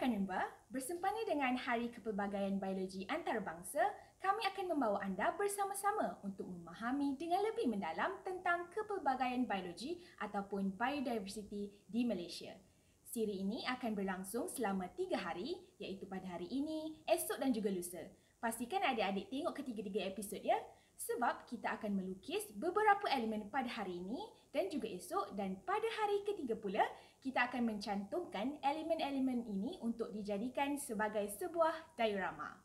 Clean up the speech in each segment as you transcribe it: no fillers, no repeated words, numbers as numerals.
Kanimba, bersempena dengan Hari Kepelbagaian Biologi Antarabangsa, kami akan membawa anda bersama-sama untuk memahami dengan lebih mendalam tentang kepelbagaian biologi ataupun biodiversity di Malaysia. Siri ini akan berlangsung selama 3 hari, iaitu pada hari ini, esok dan juga lusa. Pastikan adik-adik tengok ketiga-tiga episod ya, sebab kita akan melukis beberapa elemen pada hari ini dan juga esok, dan pada hari ketiga pula, kita akan mencantumkan elemen-elemen ini untuk dijadikan sebagai sebuah diorama.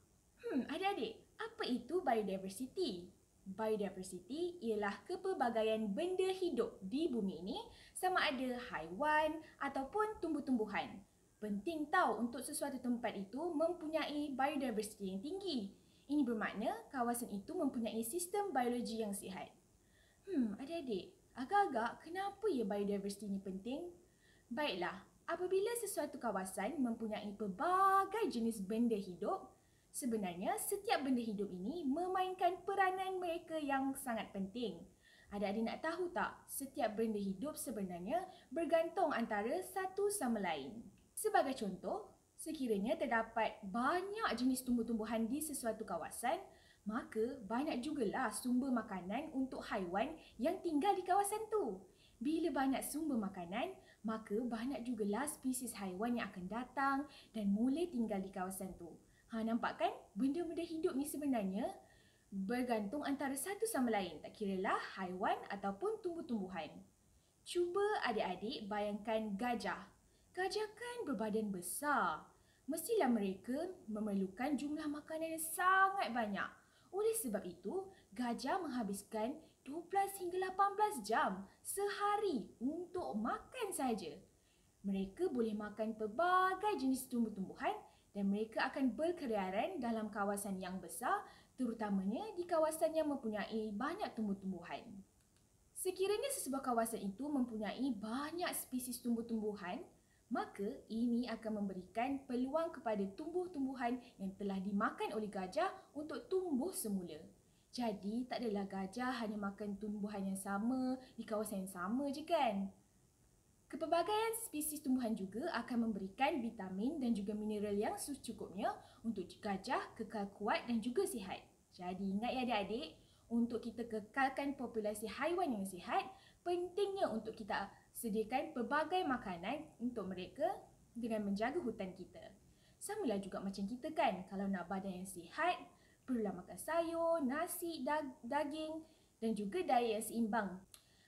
Adik-adik, apa itu biodiversity? Biodiversity ialah kepelbagaian benda hidup di bumi ini, sama ada haiwan ataupun tumbuh-tumbuhan. Penting tahu untuk sesuatu tempat itu mempunyai biodiversity yang tinggi. Ini bermakna kawasan itu mempunyai sistem biologi yang sihat. Adik-adik, agak-agak kenapa ya biodiversity ini penting? Baiklah, apabila sesuatu kawasan mempunyai pelbagai jenis benda hidup, sebenarnya setiap benda hidup ini memainkan peranan mereka yang sangat penting. Adik-adik nak tahu tak, setiap benda hidup sebenarnya bergantung antara satu sama lain. Sebagai contoh, sekiranya terdapat banyak jenis tumbuh-tumbuhan di sesuatu kawasan, maka banyak jugalah sumber makanan untuk haiwan yang tinggal di kawasan tu. Bila banyak sumber makanan, maka banyak jugalah spesies haiwan yang akan datang dan mula tinggal di kawasan tu. Nampak kan? Benda-benda hidup ni sebenarnya bergantung antara satu sama lain, tak kiralah haiwan ataupun tumbuh-tumbuhan. Cuba adik-adik bayangkan gajah. Gajah kan berbadan besar. Mestilah mereka memerlukan jumlah makanan yang sangat banyak. Oleh sebab itu, gajah menghabiskan 12 hingga 18 jam sehari untuk makan saja. Mereka boleh makan pelbagai jenis tumbuh-tumbuhan dan mereka akan berkeliaran dalam kawasan yang besar, terutamanya di kawasan yang mempunyai banyak tumbuh-tumbuhan. Sekiranya sesebuah kawasan itu mempunyai banyak spesies tumbuh-tumbuhan, maka ini akan memberikan peluang kepada tumbuh-tumbuhan yang telah dimakan oleh gajah untuk tumbuh semula. Jadi, tak adalah gajah hanya makan tumbuhan yang sama di kawasan yang sama je kan? Kepelbagaian spesies tumbuhan juga akan memberikan vitamin dan juga mineral yang secukupnya untuk gajah kekal kuat dan juga sihat. Jadi ingat ya adik-adik, untuk kita kekalkan populasi haiwan yang sihat, pentingnya untuk kita sediakan pelbagai makanan untuk mereka dengan menjaga hutan kita. Samalah juga macam kita kan, kalau nak badan yang sihat, perlulah makan sayur, nasi, daging dan juga diet yang seimbang.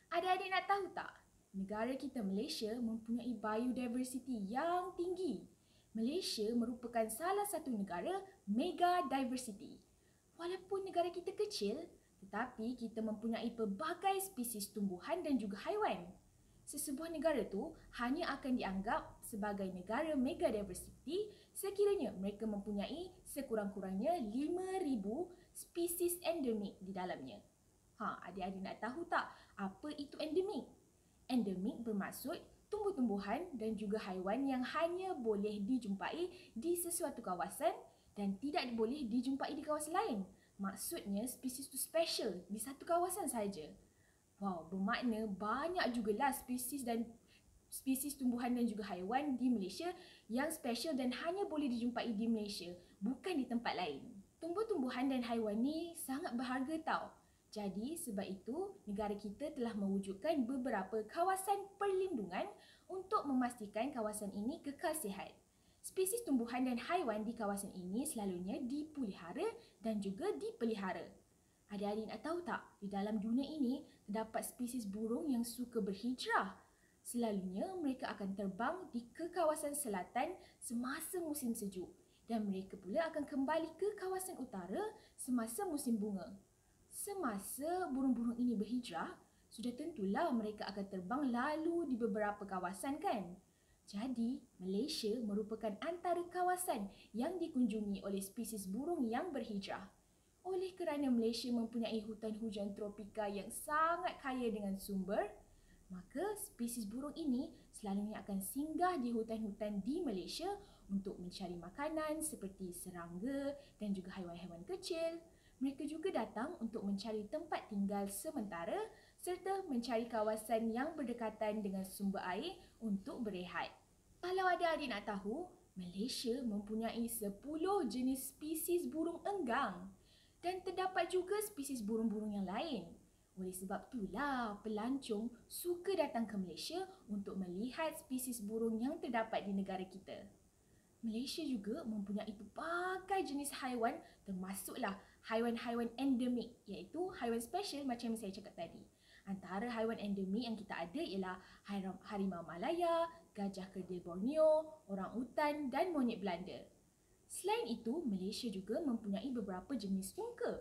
Adik-adik nak tahu tak? Negara kita Malaysia mempunyai biodiversity yang tinggi. Malaysia merupakan salah satu negara mega diversity. Walaupun negara kita kecil, tetapi kita mempunyai pelbagai spesies tumbuhan dan juga haiwan. Sesebuah negara tu hanya akan dianggap sebagai negara mega diversity sekiranya mereka mempunyai sekurang-kurangnya 5,000 spesies endemik di dalamnya. Adik-adik nak tahu tak apa itu endemik? Endemik bermaksud tumbuh-tumbuhan dan juga haiwan yang hanya boleh dijumpai di sesuatu kawasan dan tidak boleh dijumpai di kawasan lain. Maksudnya spesies itu special di satu kawasan saja. Wow, bermakna banyak jugalah spesies tumbuhan dan juga haiwan di Malaysia yang special dan hanya boleh dijumpai di Malaysia, bukan di tempat lain. Tumbuh-tumbuhan dan haiwan ni sangat berharga tau. Jadi sebab itu negara kita telah mewujudkan beberapa kawasan perlindungan untuk memastikan kawasan ini kekal sihat. Spesies tumbuhan dan haiwan di kawasan ini selalunya dipelihara dan juga dipelihara. Adik-adik nak tahu tak, di dalam dunia ini terdapat spesies burung yang suka berhijrah. Selalunya mereka akan terbang ke kawasan selatan semasa musim sejuk dan mereka pula akan kembali ke kawasan utara semasa musim bunga. Semasa burung-burung ini berhijrah, sudah tentulah mereka akan terbang lalu di beberapa kawasan kan? Jadi, Malaysia merupakan antara kawasan yang dikunjungi oleh spesies burung yang berhijrah. Oleh kerana Malaysia mempunyai hutan hujan tropika yang sangat kaya dengan sumber, maka spesies burung ini selalunya akan singgah di hutan-hutan di Malaysia untuk mencari makanan seperti serangga dan juga haiwan-haiwan kecil. Mereka juga datang untuk mencari tempat tinggal sementara serta mencari kawasan yang berdekatan dengan sumber air untuk berehat. Kalau adik-adik nak tahu, Malaysia mempunyai 10 jenis spesies burung enggang dan terdapat juga spesies burung-burung yang lain. Oleh sebab itulah pelancong suka datang ke Malaysia untuk melihat spesies burung yang terdapat di negara kita. Malaysia juga mempunyai pelbagai jenis haiwan termasuklah haiwan-haiwan endemik iaitu haiwan special macam yang saya cakap tadi. Antara haiwan endemik yang kita ada ialah harimau Malaya, gajah kerdil Borneo, orang-utan dan monyet Belanda. Selain itu, Malaysia juga mempunyai beberapa jenis unta.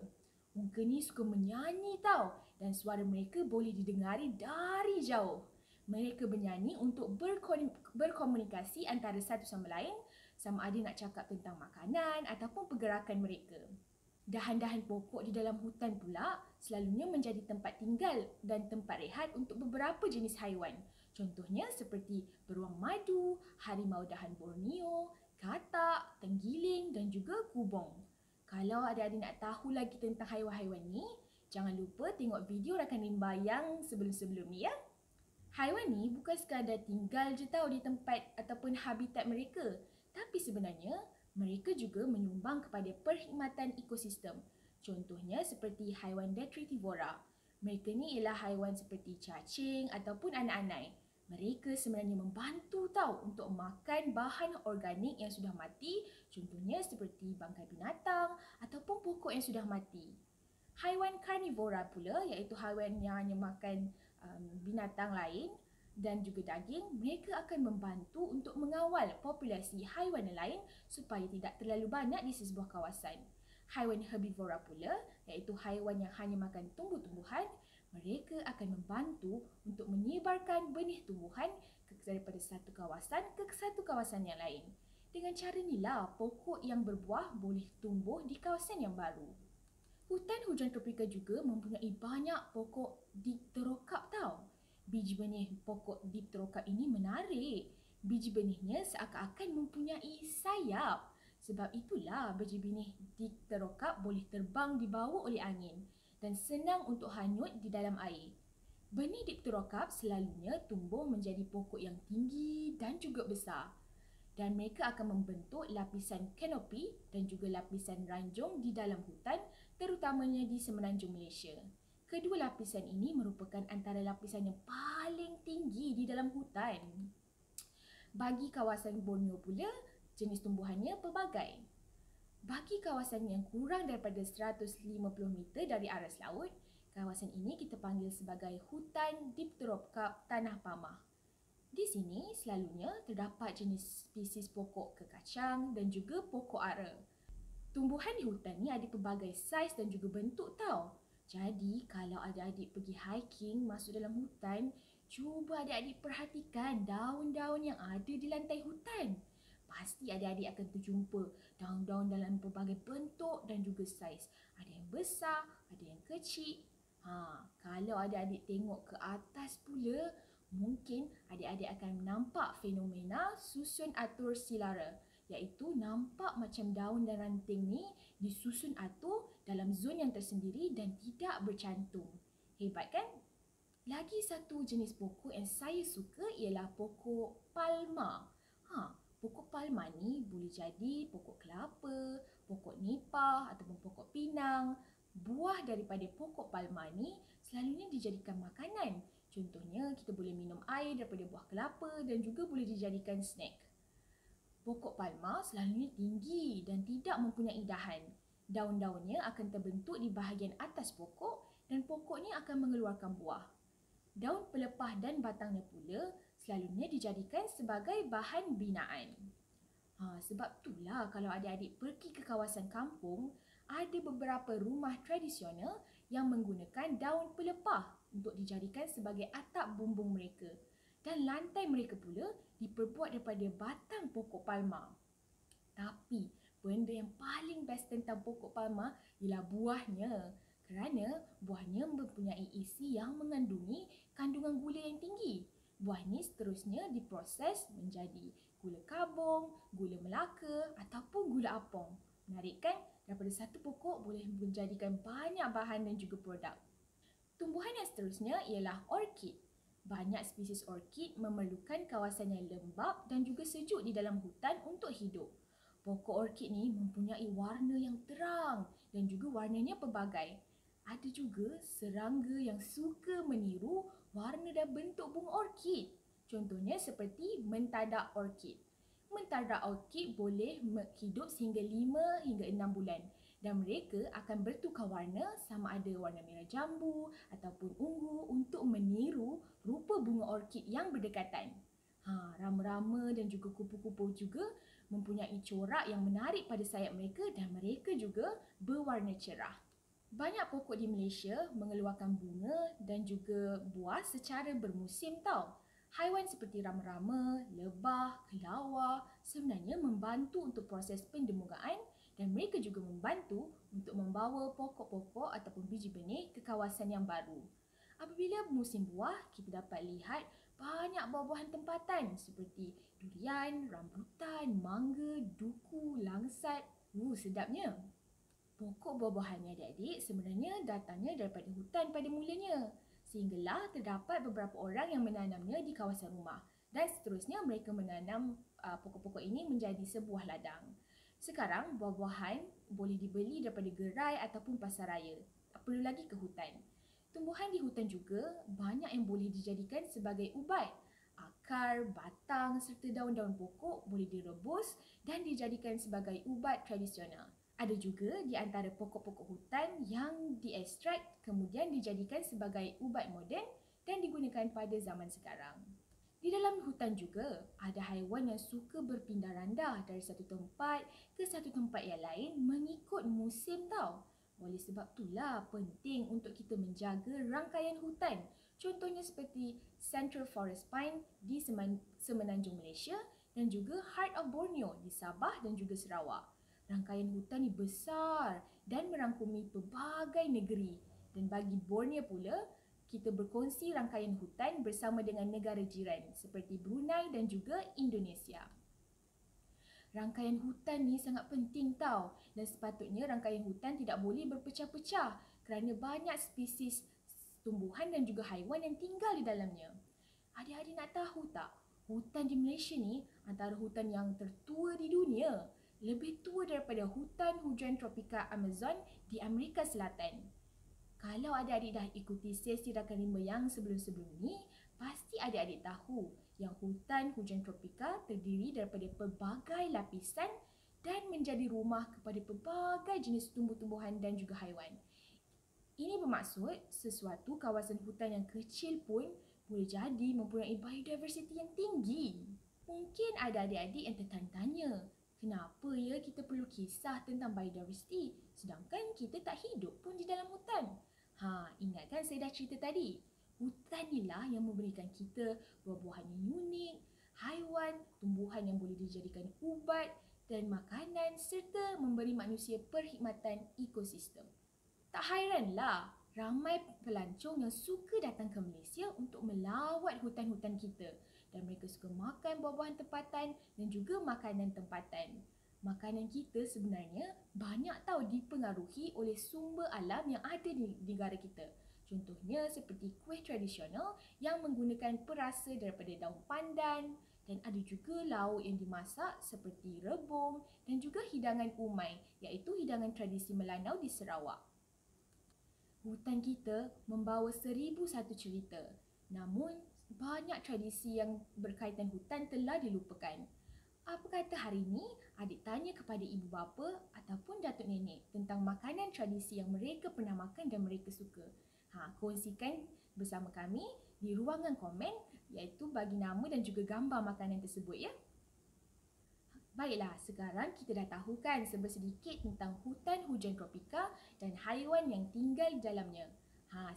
Unta ni suka menyanyi tau dan suara mereka boleh didengari dari jauh. Mereka bernyanyi untuk berkomunikasi antara satu sama lain, sama ada nak cakap tentang makanan ataupun pergerakan mereka. Dahan-dahan pokok di dalam hutan pula selalunya menjadi tempat tinggal dan tempat rehat untuk beberapa jenis haiwan. Contohnya seperti beruang madu, harimau dahan Borneo, katak, tenggiling dan juga kubong. Kalau adik-adik nak tahu lagi tentang haiwan-haiwan ni, jangan lupa tengok video rakan rimba yang sebelum-sebelum ni ya. Haiwan ni bukan sekadar tinggal je tau di tempat ataupun habitat mereka, tapi sebenarnya mereka juga menyumbang kepada perkhidmatan ekosistem. Contohnya seperti haiwan detritivora. Mereka ni ialah haiwan seperti cacing ataupun anak-anai. Mereka sebenarnya membantu tau untuk makan bahan organik yang sudah mati, contohnya seperti bangkai binatang ataupun pokok yang sudah mati. Haiwan karnivora pula iaitu haiwan yang hanya makan binatang lain dan juga daging, mereka akan membantu untuk mengawal populasi haiwan lain supaya tidak terlalu banyak di sesebuah kawasan. Haiwan herbivora pula, iaitu haiwan yang hanya makan tumbuh-tumbuhan, mereka akan membantu untuk menyebarkan benih tumbuhan daripada satu kawasan ke satu kawasan yang lain. Dengan cara inilah pokok yang berbuah boleh tumbuh di kawasan yang baru. Hutan hujan tropika juga mempunyai banyak pokok dipterokarp tau. Biji benih pokok dipterokarp ini menarik. Biji benihnya seakan-akan mempunyai sayap. Sebab itulah biji benih dipterokarp boleh terbang dibawa oleh angin dan senang untuk hanyut di dalam air. Benih dipterokarp selalunya tumbuh menjadi pokok yang tinggi dan juga besar. Dan mereka akan membentuk lapisan kanopi dan juga lapisan ranjung di dalam hutan, terutamanya di semenanjung Malaysia. Kedua lapisan ini merupakan antara lapisan yang paling tinggi di dalam hutan. Bagi kawasan Borneo pula, jenis tumbuhannya pelbagai. Bagi kawasan yang kurang daripada 150 meter dari aras laut, kawasan ini kita panggil sebagai hutan dipterokarp tanah pamah. Di sini selalunya terdapat jenis spesies pokok kekacang dan juga pokok ara. Tumbuhan di hutan ni ada pelbagai saiz dan juga bentuk tau. Jadi kalau adik-adik pergi hiking masuk dalam hutan, cuba adik-adik perhatikan daun-daun yang ada di lantai hutan. Pasti adik-adik akan terjumpa daun-daun dalam pelbagai bentuk dan juga saiz. Ada yang besar, ada yang kecil. Kalau adik-adik tengok ke atas pula, mungkin adik-adik akan nampak fenomena susun atur silara, iaitu nampak macam daun dan ranting ni disusun atur dalam zon yang tersendiri dan tidak bercantum. Hebat kan? Lagi satu jenis pokok yang saya suka ialah pokok palma. Pokok palma ni boleh jadi pokok kelapa, pokok nipah ataupun pokok pinang. Buah daripada pokok palma ni selalunya dijadikan makanan. Contohnya, kita boleh minum air daripada buah kelapa dan juga boleh dijadikan snack. Pokok palma selalunya tinggi dan tidak mempunyai dahan. Daun-daunnya akan terbentuk di bahagian atas pokok dan pokoknya akan mengeluarkan buah. Daun pelepah dan batangnya pula selalunya dijadikan sebagai bahan binaan. Sebab itulah kalau adik-adik pergi ke kawasan kampung, ada beberapa rumah tradisional yang menggunakan daun pelepah untuk dijadikan sebagai atap bumbung mereka. Dan lantai mereka pula diperbuat daripada batang pokok palma. Tapi benda yang paling best tentang pokok palma ialah buahnya. Kerana buahnya mempunyai isi yang mengandungi kandungan gula yang tinggi. Buah ni seterusnya diproses menjadi gula kabung, gula melaka ataupun gula apung. Menarik kan? Daripada satu pokok boleh menjadikan banyak bahan dan juga produk. Tumbuhan yang seterusnya ialah orkid. Banyak spesies orkid memerlukan kawasan yang lembap dan juga sejuk di dalam hutan untuk hidup. Pokok orkid ni mempunyai warna yang terang dan juga warnanya pelbagai. Ada juga serangga yang suka meniru warna dan bentuk bunga orkid. Contohnya seperti mentadak orkid. Mentadak orkid boleh hidup sehingga 5 hingga 6 bulan dan mereka akan bertukar warna sama ada warna merah jambu ataupun ungu untuk meniru rupa bunga orkid yang berdekatan. Rama-rama dan juga kupu-kupu juga mempunyai corak yang menarik pada sayap mereka dan mereka juga berwarna cerah. Banyak pokok di Malaysia mengeluarkan bunga dan juga buah secara bermusim tau. Haiwan seperti rama-rama, lebah, kelawar sebenarnya membantu untuk proses pendemugaan dan mereka juga membantu untuk membawa pokok-pokok ataupun biji benih ke kawasan yang baru. Apabila musim buah, kita dapat lihat banyak buah-buahan tempatan seperti durian, rambutan, mangga, duku, langsat. Sedapnya. Pokok buah-buahan ni adik-adik sebenarnya datangnya daripada hutan pada mulanya. Sehinggalah terdapat beberapa orang yang menanamnya di kawasan rumah. Dan seterusnya mereka menanam pokok-pokok ini menjadi sebuah ladang. Sekarang buah-buahan boleh dibeli daripada gerai ataupun pasar raya. Tak perlu lagi ke hutan. Tumbuhan di hutan juga banyak yang boleh dijadikan sebagai ubat. Akar, batang serta daun-daun pokok boleh direbus dan dijadikan sebagai ubat tradisional. Ada juga di antara pokok-pokok hutan yang diekstrak kemudian dijadikan sebagai ubat moden dan digunakan pada zaman sekarang. Di dalam hutan juga ada haiwan yang suka berpindah randah dari satu tempat ke satu tempat yang lain mengikut musim tau. Oleh sebab itulah penting untuk kita menjaga rangkaian hutan. Contohnya seperti Central Forest Pine di Semenanjung Malaysia dan juga Heart of Borneo di Sabah dan juga Sarawak. Rangkaian hutan ni besar dan merangkumi pelbagai negeri. Dan bagi Borneo pula, kita berkongsi rangkaian hutan bersama dengan negara jiran seperti Brunei dan juga Indonesia. Rangkaian hutan ni sangat penting tau dan sepatutnya rangkaian hutan tidak boleh berpecah-pecah kerana banyak spesies tumbuhan dan juga haiwan yang tinggal di dalamnya. Adik-adik nak tahu tak, hutan di Malaysia ni antara hutan yang tertua di dunia, lebih tua daripada hutan hujan tropika Amazon di Amerika Selatan. Kalau adik-adik dah ikuti sesi rakan 5 yang sebelum-sebelum ni, pasti adik-adik tahu yang hutan hujan tropika terdiri daripada pelbagai lapisan dan menjadi rumah kepada pelbagai jenis tumbuh-tumbuhan dan juga haiwan. Ini bermaksud sesuatu kawasan hutan yang kecil pun boleh jadi mempunyai biodiversity yang tinggi. Mungkin ada adik-adik yang tertanya-tanya, kenapa ya kita perlu kisah tentang biodiversity sedangkan kita tak hidup pun di dalam hutan? Ingat kan saya dah cerita tadi? Hutan inilah yang memberikan kita buah-buahan yang unik, haiwan, tumbuhan yang boleh dijadikan ubat dan makanan serta memberi manusia perkhidmatan ekosistem. Tak hairanlah ramai pelancong yang suka datang ke Malaysia untuk melawat hutan-hutan kita dan mereka suka makan buah-buahan tempatan dan juga makanan tempatan. Makanan kita sebenarnya banyak tahu dipengaruhi oleh sumber alam yang ada di negara kita. Contohnya seperti kuih tradisional yang menggunakan perasa daripada daun pandan dan ada juga lauk yang dimasak seperti rebung dan juga hidangan umai iaitu hidangan tradisi Melanau di Sarawak. Hutan kita membawa 1001 cerita. Namun, banyak tradisi yang berkaitan hutan telah dilupakan. Apa kata hari ini adik tanya kepada ibu bapa ataupun datuk nenek tentang makanan tradisi yang mereka pernah makan dan mereka suka. Kongsikan bersama kami di ruangan komen iaitu bagi nama dan juga gambar makanan tersebut ya. Baiklah, sekarang kita dah tahu kan sedikit tentang hutan hujan tropika dan haiwan yang tinggal di dalamnya.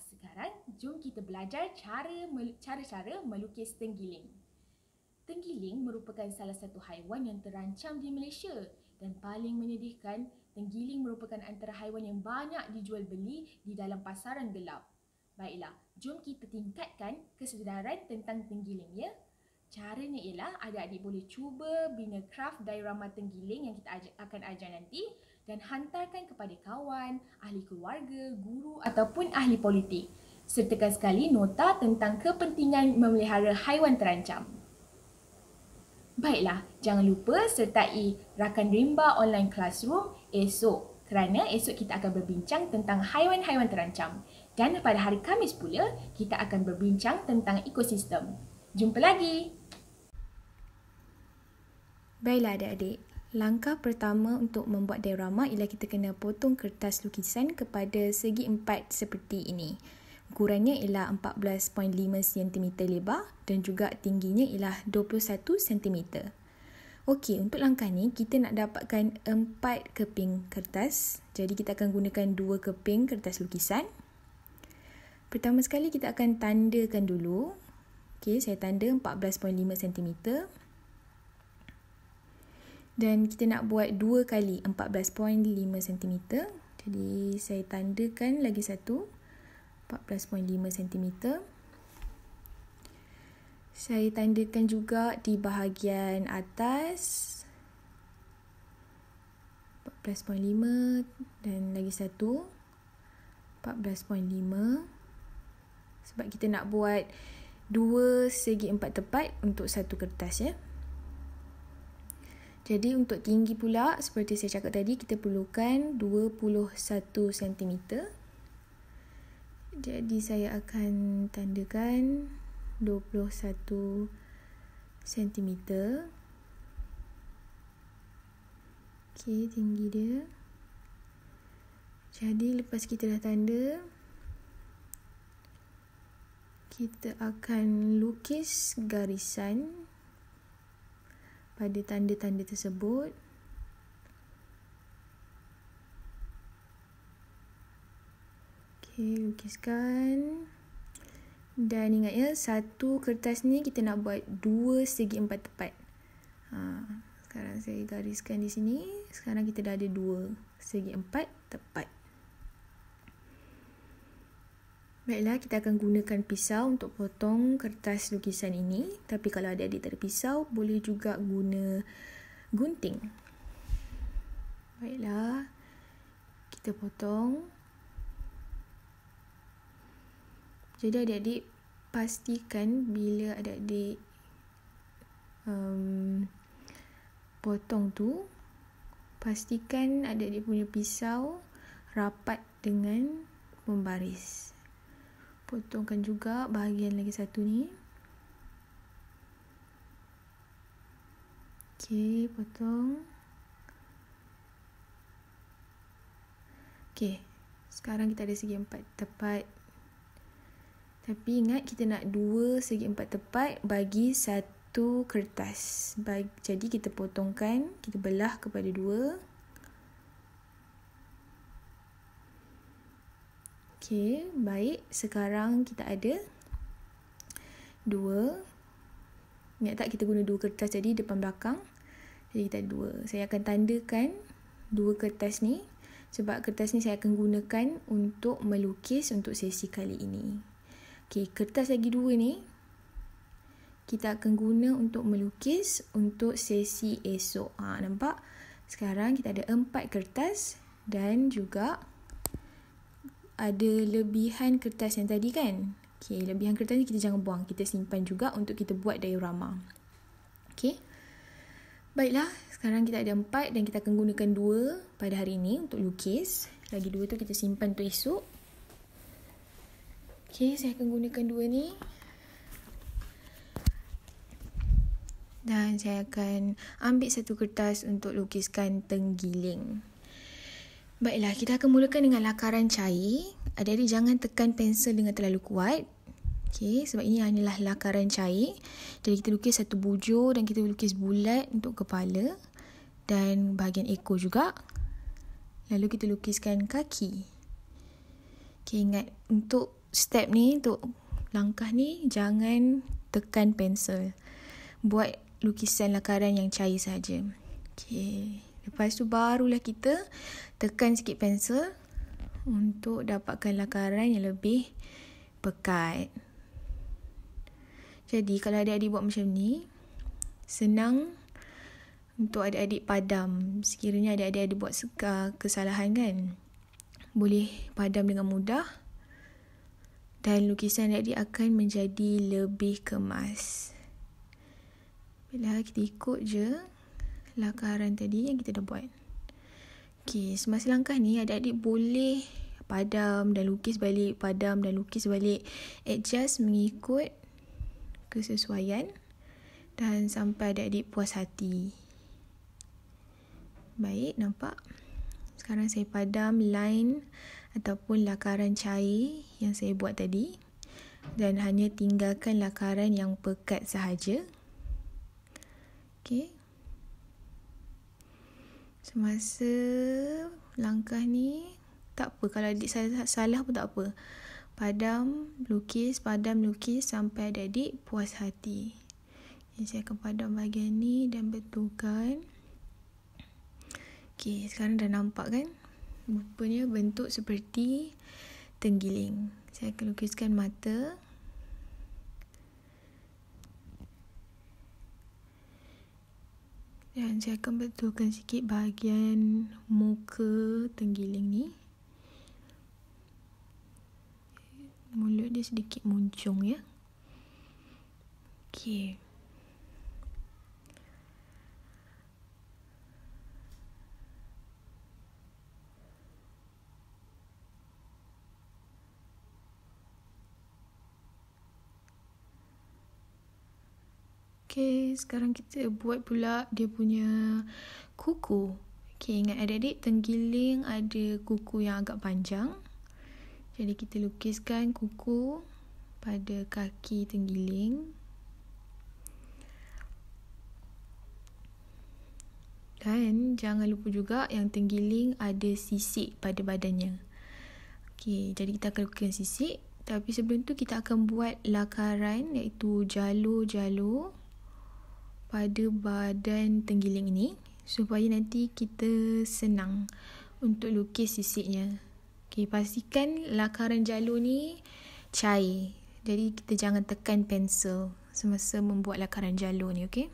Sekarang jom kita belajar cara-cara melukis tenggiling. Tenggiling merupakan salah satu haiwan yang terancam di Malaysia dan paling menyedihkan, tenggiling merupakan antara haiwan yang banyak dijual beli di dalam pasaran gelap. Baiklah, jom kita tingkatkan kesedaran tentang tenggiling ya. Caranya ialah adik-adik boleh cuba bina kraft diorama tenggiling yang kita akan ajar nanti dan hantarkan kepada kawan, ahli keluarga, guru ataupun ahli politik. Sertakan sekali nota tentang kepentingan memelihara haiwan terancam. Baiklah, jangan lupa sertai rakan rimba online classroom esok kerana esok kita akan berbincang tentang haiwan-haiwan terancam. Dan pada hari Khamis pula, kita akan berbincang tentang ekosistem. Jumpa lagi! Baiklah adik-adik, langkah pertama untuk membuat diorama ialah kita kena potong kertas lukisan kepada segi empat seperti ini. Ukurannya ialah 14.5 cm lebar dan juga tingginya ialah 21 cm. Okey, untuk langkah ni kita nak dapatkan 4 keping kertas. Jadi kita akan gunakan 2 keping kertas lukisan. Pertama sekali kita akan tandakan dulu. Okey, saya tanda 14.5 cm. Dan kita nak buat 2 kali 14.5 cm. Jadi saya tandakan lagi satu 14.5 cm. Saya tandakan juga di bahagian atas 14.5 dan lagi satu 14.5. Sebab kita nak buat 2 segi 4 tepat untuk satu kertas ya. Jadi untuk tinggi pula seperti saya cakap tadi kita perlukan 21 cm. Jadi saya akan tandakan 21 cm. Okey, tinggi dia. Jadi lepas kita dah tanda, kita akan lukis garisan pada tanda-tanda tersebut. Okey, lukiskan. Dan ingat ya, satu kertas ni kita nak buat 2 segi 4 tepat. Sekarang saya gariskan di sini. Sekarang kita dah ada 2 segi 4 tepat. Baiklah, kita akan gunakan pisau untuk potong kertas lukisan ini. Tapi kalau adik-adik tak ada pisau, boleh juga guna gunting. Baiklah, kita potong. Jadi adik-adik pastikan bila adik-adik potong tu, pastikan adik-adik punya pisau rapat dengan membaris. Potongkan juga bahagian lagi satu ni. Okey, potong. Okey, sekarang kita ada segi 4 tepat. Tapi ingat kita nak 2 segi 4 tepat bagi satu kertas. Jadi kita potongkan, kita belah kepada 2. Okey, baik. Sekarang kita ada 2. Ingat tak kita guna 2 kertas jadi depan belakang. Jadi kita ada 2. Saya akan tandakan 2 kertas ni. Sebab kertas ni saya akan gunakan untuk melukis untuk sesi kali ini. Okey, kertas lagi 2 ni kita akan guna untuk melukis untuk sesi esok. Nampak? Sekarang kita ada 4 kertas dan juga ada lebihan kertas yang tadi kan. Okey, lebihan kertas ni kita jangan buang. Kita simpan juga untuk kita buat diorama. Okey. Baiklah, sekarang kita ada 4 dan kita akan gunakan 2 pada hari ini untuk lukis. Lagi 2 tu kita simpan untuk esok. Okey, saya akan gunakan 2 ni. Dan saya akan ambil satu kertas untuk lukiskan tenggiling. Baiklah, kita akan mulakan dengan lakaran cair. Adik-adik jangan tekan pensel dengan terlalu kuat. Okey, sebab ini hanyalah lakaran cair. Jadi kita lukis satu bujur dan kita lukis bulat untuk kepala dan bahagian ekor juga. Lalu kita lukiskan kaki. Okey, ingat untuk step ni, untuk langkah ni jangan tekan pensel. Buat lukisan lakaran yang cair saja. Okey. Lepas tu barulah kita tekan sikit pensel untuk dapatkan lakaran yang lebih pekat. Jadi kalau adik-adik buat macam ni, senang untuk adik-adik padam. Sekiranya adik-adik ada buat kesalahan kan, boleh padam dengan mudah. dan lukisan adik akan menjadi lebih kemas. Bila kita ikut je lakaran tadi yang kita dah buat. Okey, semasa langkah ni adik-adik boleh padam dan lukis balik, padam dan lukis balik. Adjust mengikut kesesuaian dan sampai adik-adik puas hati. Baik, nampak? Sekarang saya padam line ataupun lakaran cair yang saya buat tadi dan hanya tinggalkan lakaran yang pekat sahaja. Okey. Semasa langkah ni tak apa, kalau adik salah pun tak apa. Padam, lukis sampai adik-adik puas hati. Jadi saya akan padam bahagian ni dan betulkan. Okey, sekarang dah nampak kan? Rupanya bentuk seperti tenggiling. Saya akan lukiskan mata. Dan saya akan betulkan sikit bahagian muka tenggiling ni. Mulut dia sedikit muncung ya. Okey. Okey, sekarang kita buat pula dia punya kuku. Okey, ingat adik-adik, tenggiling ada kuku yang agak panjang. Jadi kita lukiskan kuku pada kaki tenggiling. Dan jangan lupa juga yang tenggiling ada sisik pada badannya. Okey, jadi kita akan lukiskan sisik. Tapi sebelum tu kita akan buat lakaran iaitu jalur-jalur pada badan tenggiling ini supaya nanti kita senang untuk lukis sisiknya. Okey, pastikan lakaran jalur ni cair. Jadi kita jangan tekan pensel semasa membuat lakaran jalur ni, okey?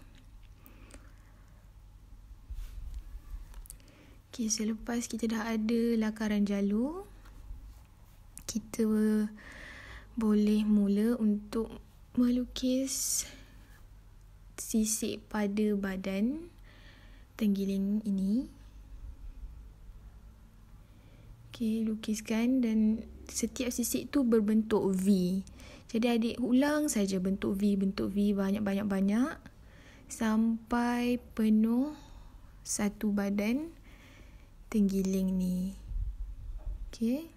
Okey, selepas kita dah ada lakaran jalur, kita boleh mula untuk melukis sisik pada badan tenggiling ini. Okey, lukiskan dan setiap sisik tu berbentuk V. Jadi adik ulang saja bentuk V banyak-banyak sampai penuh satu badan tenggiling ni. Okey.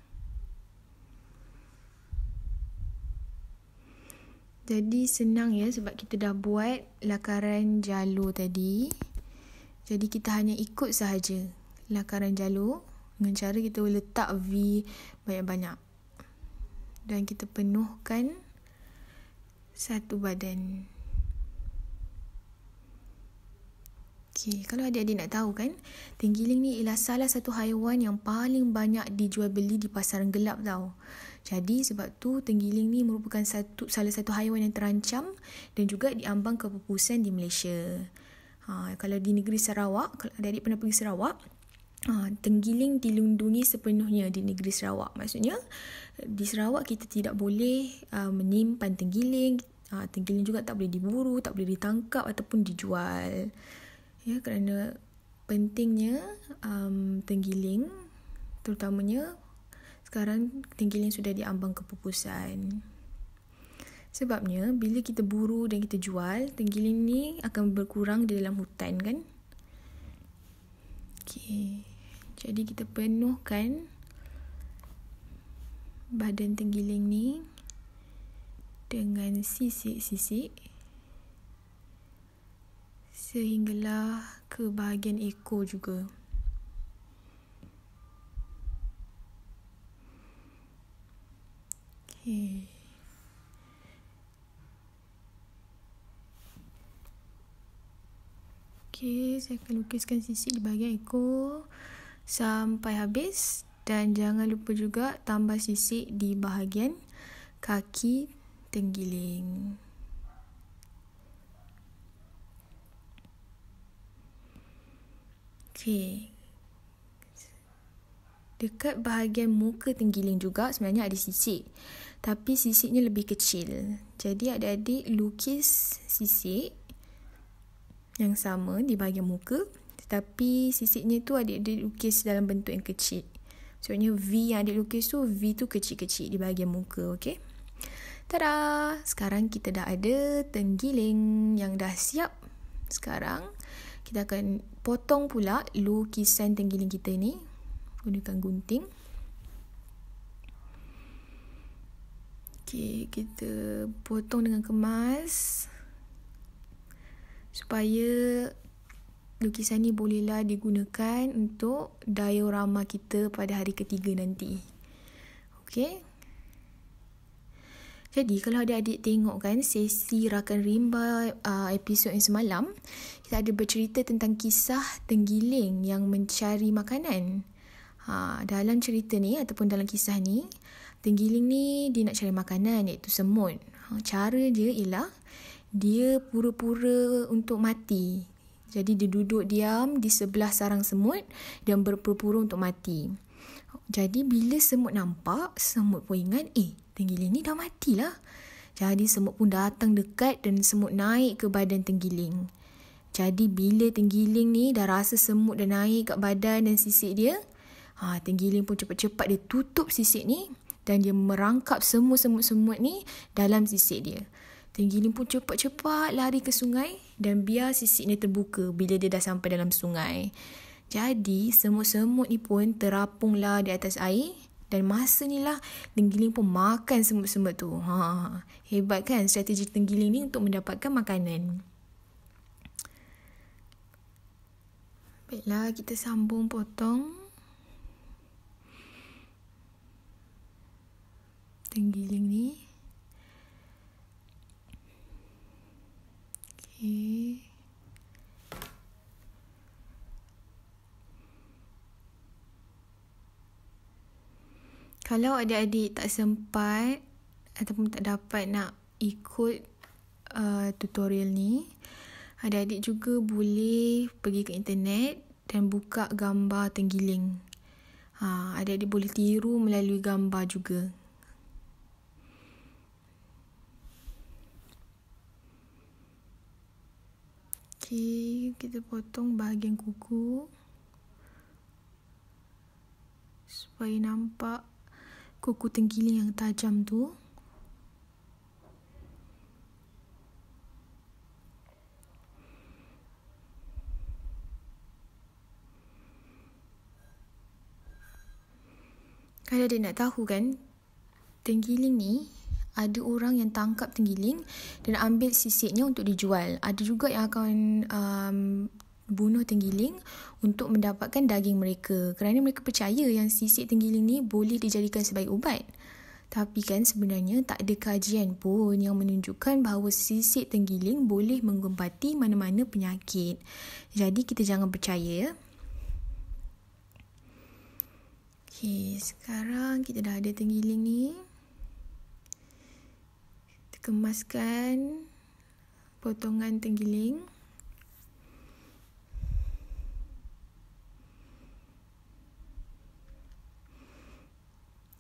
Jadi senang ya sebab kita dah buat lakaran jalur tadi. Jadi kita hanya ikut sahaja lakaran jalur dengan cara kita letak V banyak-banyak. Dan kita penuhkan satu badan. Okey, kalau adik-adik nak tahu kan, tenggiling ni ialah salah satu haiwan yang paling banyak dijual beli di pasaran gelap tau. Jadi sebab tu tenggiling ni merupakan salah satu haiwan yang terancam dan juga diambang kepupusan di Malaysia. Kalau di negeri Sarawak, kalau adik-adik pernah pergi Sarawak, tenggiling dilindungi sepenuhnya di negeri Sarawak. Maksudnya di Sarawak kita tidak boleh menyimpan tenggiling. Tenggiling juga tak boleh diburu, tak boleh ditangkap ataupun dijual. Ya, kerana pentingnya tenggiling, terutamanya sekarang tenggiling sudah diambang kepupusan. Sebabnya bila kita buru dan kita jual, tenggiling ni akan berkurang di dalam hutan kan. Okey. Jadi kita penuhkan badan tenggiling ni dengan sisik-sisik sehinggalah ke bahagian ekor juga. Okey. Okey, saya akan lukiskan sisik di bahagian ekor sampai habis dan jangan lupa juga tambah sisik di bahagian kaki tenggiling. Okey. Dekat bahagian muka tenggiling juga sebenarnya ada sisik. Tapi sisiknya lebih kecil. Jadi adik-adik lukis sisik yang sama di bahagian muka. Tetapi sisiknya tu adik-adik lukis dalam bentuk yang kecil. Maksudnya V yang adik lukis tu, V tu kecil-kecil di bahagian muka. Okay? Tada! Sekarang kita dah ada tenggiling yang dah siap. Sekarang kita akan potong pula lukisan tenggiling kita ni. Gunakan gunting. Okay, kita potong dengan kemas supaya lukisan ni bolehlah digunakan untuk diorama kita pada hari ketiga nanti. Okay. Jadi kalau adik-adik tengok kan sesi Rakan Rimba episod yang semalam, kita ada bercerita tentang kisah tenggiling yang mencari makanan. Dalam cerita ni ataupun dalam kisah ni, tenggiling ni dia nak cari makanan iaitu semut. Cara dia ialah dia pura-pura untuk mati. Jadi dia duduk diam di sebelah sarang semut dan berpura-pura untuk mati. Jadi bila semut nampak, semut pun ingat, tenggiling ni dah matilah. Jadi semut pun datang dekat dan semut naik ke badan tenggiling. Jadi bila tenggiling ni dah rasa semut dah naik kat badan dan sisik dia, tenggiling pun cepat-cepat dia tutup sisik ni dan dia merangkap semua semut-semut ni dalam sisik dia. Tenggiling pun cepat-cepat lari ke sungai dan biar sisiknya terbuka bila dia dah sampai dalam sungai. Jadi semut-semut ni pun terapunglah di atas air dan masa ni lah tenggiling pun makan semut-semut tu. Hebat kan strategi tenggiling ni untuk mendapatkan makanan. Baiklah, kita sambung potong tenggiling ni. Okay. Kalau adik-adik tak sempat ataupun tak dapat nak ikut tutorial ni, adik-adik juga boleh pergi ke internet dan buka gambar tenggiling. Adik-adik boleh tiru melalui gambar juga. Okay, kita potong bahagian kuku supaya nampak kuku tenggiling yang tajam tu. Kalau dia nak tahu kan, tenggiling ni ada orang yang tangkap tenggiling dan ambil sisiknya untuk dijual. Ada juga yang akan bunuh tenggiling untuk mendapatkan daging mereka. Kerana mereka percaya yang sisik tenggiling ni boleh dijadikan sebagai ubat. Tapi kan sebenarnya tak ada kajian pun yang menunjukkan bahawa sisik tenggiling boleh mengubati mana-mana penyakit. Jadi kita jangan percaya. Okay, sekarang kita dah ada tenggiling ni. Kita kemaskan potongan tenggiling.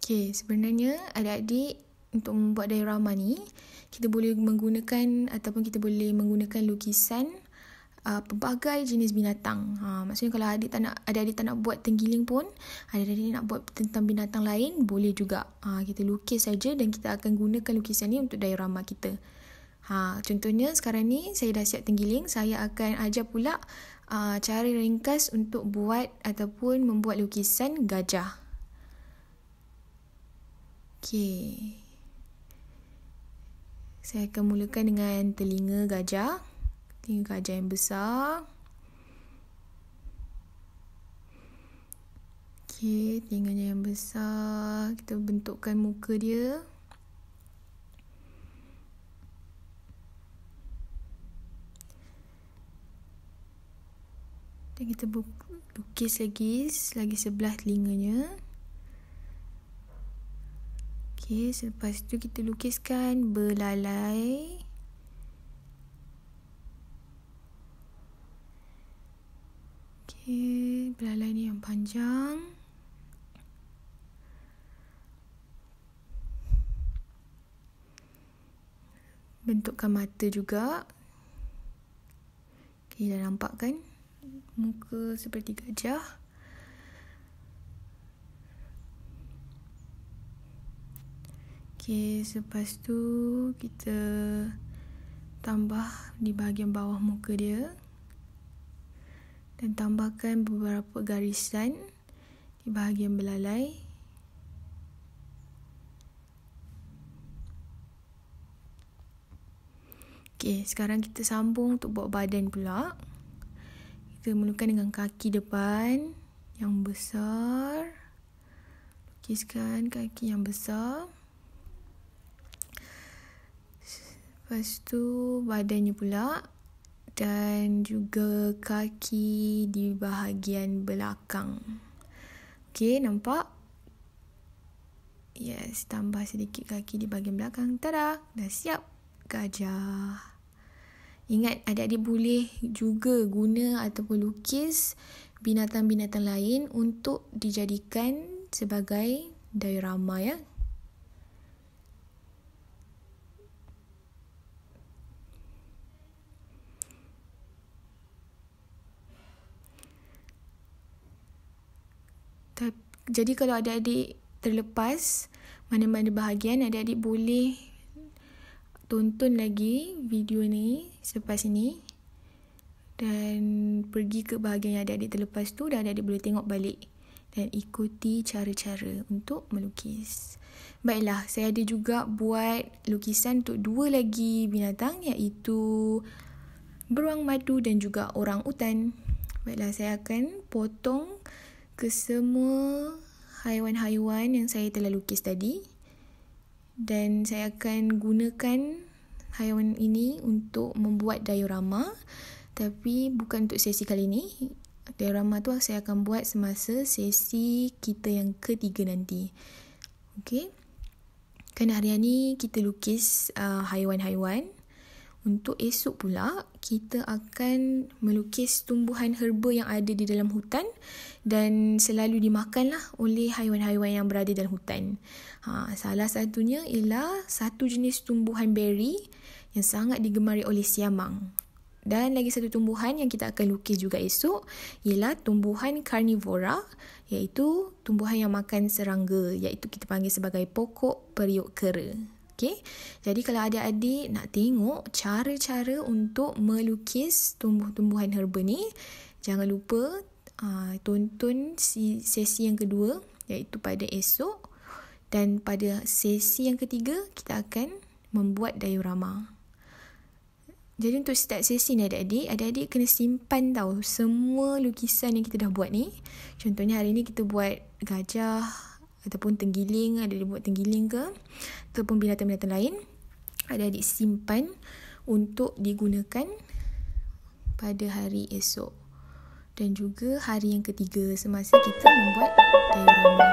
Okay, sebenarnya adik-adik untuk membuat diorama ni, kita boleh menggunakan ataupun kita boleh menggunakan lukisan pelbagai jenis binatang. Maksudnya kalau adik-adik tak nak buat tenggiling pun, adik-adik nak buat tentang binatang lain, boleh juga. Kita lukis saja dan kita akan gunakan lukisan ni untuk diorama kita. Contohnya sekarang ni saya dah siap tenggiling, saya akan ajar pula cara ringkas untuk buat ataupun membuat lukisan gajah. Okay. Saya akan mulakan dengan telinga gajah. Telinga gajah yang besar. Okay, telinganya yang besar. Kita bentukkan muka dia. Dan kita lukis lagi sebelah telinganya. Okay, selepas tu kita lukiskan belalai. Okay, belalai ni yang panjang. bentukkan mata juga. Okay, dah nampak kan? Muka seperti gajah. Okay, selepas tu kita tambah di bahagian bawah muka dia. Dan tambahkan beberapa garisan di bahagian belalai. Okay, sekarang kita sambung untuk buat badan pula. Kita mulakan dengan kaki depan yang besar. Lukiskan kaki yang besar. Lepas tu badannya pula. Dan juga kaki di bahagian belakang. Okay, nampak? Yes, tambah sedikit kaki di bahagian belakang. Tada! Dah siap gajah. Ingat, adik-adik boleh juga guna ataupun lukis binatang-binatang lain untuk dijadikan sebagai diorama ya. Jadi kalau adik-adik terlepas mana-mana bahagian, adik-adik boleh tonton lagi video ni selepas ini dan pergi ke bahagian yang adik-adik terlepas tu dan adik-adik boleh tengok balik dan ikuti cara-cara untuk melukis. Baiklah, saya ada juga buat lukisan untuk 2 lagi binatang iaitu beruang madu dan juga orang utan. Baiklah, saya akan potong ke semua haiwan-haiwan yang saya telah lukis tadi. Dan saya akan gunakan haiwan ini untuk membuat diorama. Tapi bukan untuk sesi kali ini. Diorama tu saya akan buat semasa sesi kita yang ketiga nanti. Okey. Kan hari ni kita lukis haiwan-haiwan. Untuk esok pula, kita akan melukis tumbuhan herba yang ada di dalam hutan dan selalu dimakanlah oleh haiwan-haiwan yang berada dalam hutan. Salah satunya ialah satu jenis tumbuhan beri yang sangat digemari oleh siamang. Dan lagi satu tumbuhan yang kita akan lukis juga esok ialah tumbuhan karnivora, iaitu tumbuhan yang makan serangga, iaitu kita panggil sebagai pokok periuk kera. Okay? Jadi kalau adik-adik nak tengok cara-cara untuk melukis tumbuh-tumbuhan herba ni, jangan lupa tonton sesi yang kedua iaitu pada esok, dan pada sesi yang ketiga kita akan membuat diorama. Jadi untuk start sesi ni adik-adik kena simpan tau semua lukisan yang kita dah buat ni. Contohnya hari ni kita buat gajah ataupun tenggiling, ada dia buat tenggiling ke ataupun binatang-binatang lain, adik-adik simpan untuk digunakan pada hari esok dan juga hari yang ketiga semasa kita membuat diorama.